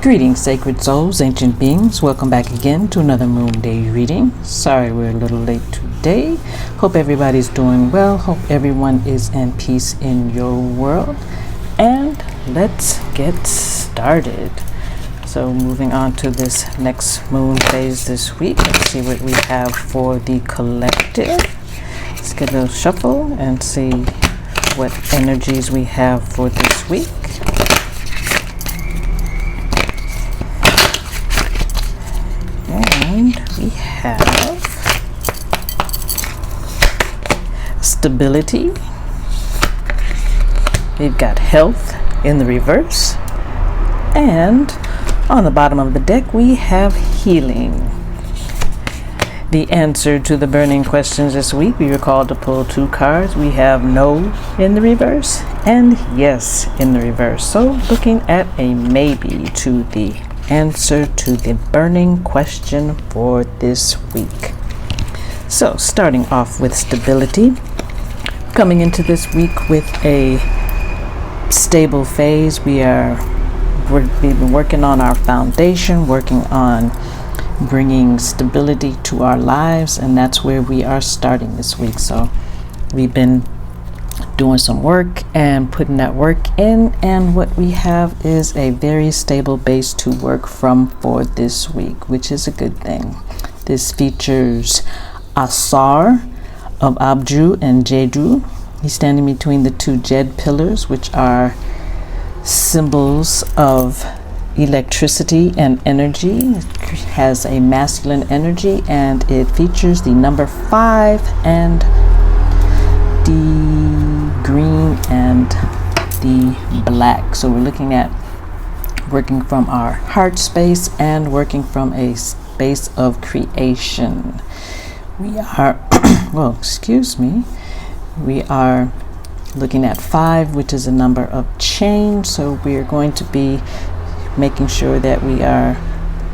Greetings, sacred souls, ancient beings. Welcome back again to another Moonday reading. Sorry we're a little late today. Hope everybody's doing well. Hope everyone is in peace in your world. And let's get started. So moving on to this next moon phase this week. Let's see what we have for the collective. Let's get a little shuffle and see what energies we have for this week. And we have stability. We've got health in the reverse. And on the bottom of the deck, we have healing. The answer to the burning questions this week, we were called to pull two cards. We have no in the reverse and yes in the reverse. So looking at a maybe to the answer to the burning question for this week. So starting off with stability, coming into this week with a stable phase. We've been working on our foundation, working on bringing stability to our lives, and that's where we are starting this week. So we've been doing some work and putting that work in, and what we have is a very stable base to work from for this week, which is a good thing. This features Asar of Abju and Jeju. He's standing between the two Jed pillars, which are symbols of electricity and energy. It has a masculine energy, and it features the number 5 and the green and the black. So we're looking at working from our heart space and working from a space of creation. We are we are looking at 5, which is a number of change. So we're going to be making sure that we are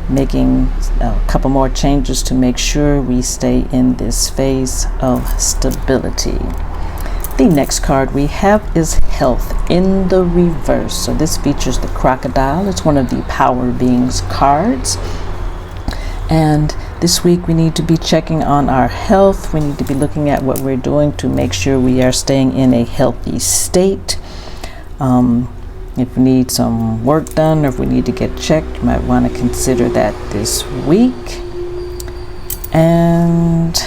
making a couple more changes to make sure we stay in this phase of stability. The next card we have is health in the reverse. So this features the crocodile. It's one of the power beings cards. And this week we need to be checking on our health. We need to be looking at what we're doing to make sure we are staying in a healthy state. If we need some work done or if we need to get checked, you might want to consider that this week. And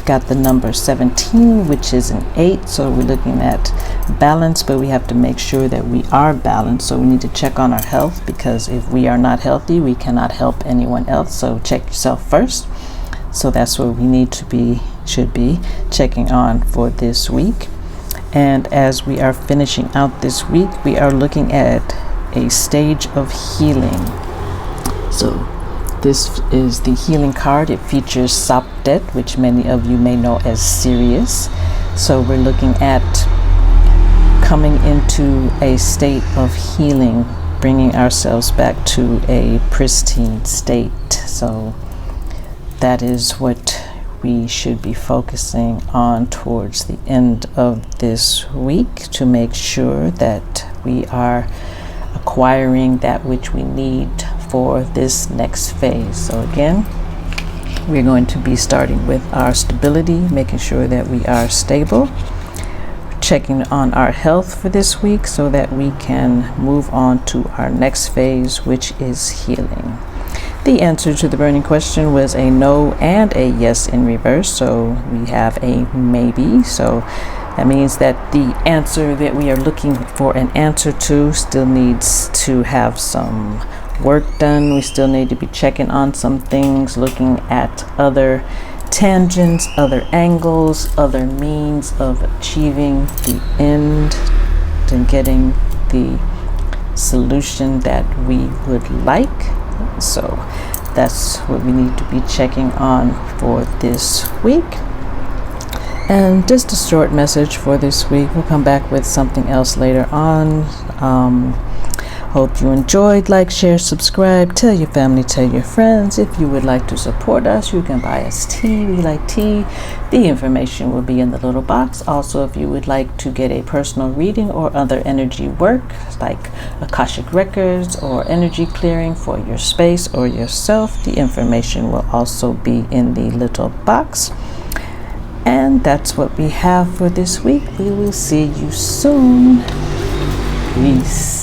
got the number 17, which is an 8. So we're looking at balance, but we have to make sure that we are balanced. So we need to check on our health, because if we are not healthy, we cannot help anyone else. So check yourself first. So that's what we should be checking on for this week. And as we are finishing out this week, we are looking at a stage of healing. So this is the healing card. It features Sapdet, which many of you may know as Sirius. So we're looking at coming into a state of healing, bringing ourselves back to a pristine state. So that is what we should be focusing on towards the end of this week, to make sure that we are acquiring that which we need for this next phase. So again, we're going to be starting with our stability, making sure that we are stable, checking on our health for this week so that we can move on to our next phase, which is healing. The answer to the burning question was a no and a yes in reverse. So we have a maybe. So that means that the answer that we are looking for an answer to still needs to have some work done. We still need to be checking on some things, looking at other tangents, other angles, other means of achieving the end and getting the solution that we would like. So that's what we need to be checking on for this week. And just a short message for this week. We'll come back with something else later on. Hope you enjoyed. Like, share, subscribe, tell your family, tell your friends. If you would like to support us, you can buy us tea. We like tea. The information will be in the little box. Also, if you would like to get a personal reading or other energy work like Akashic Records or energy clearing for your space or yourself, the information will also be in the little box. And that's what we have for this week. We will see you soon. Peace.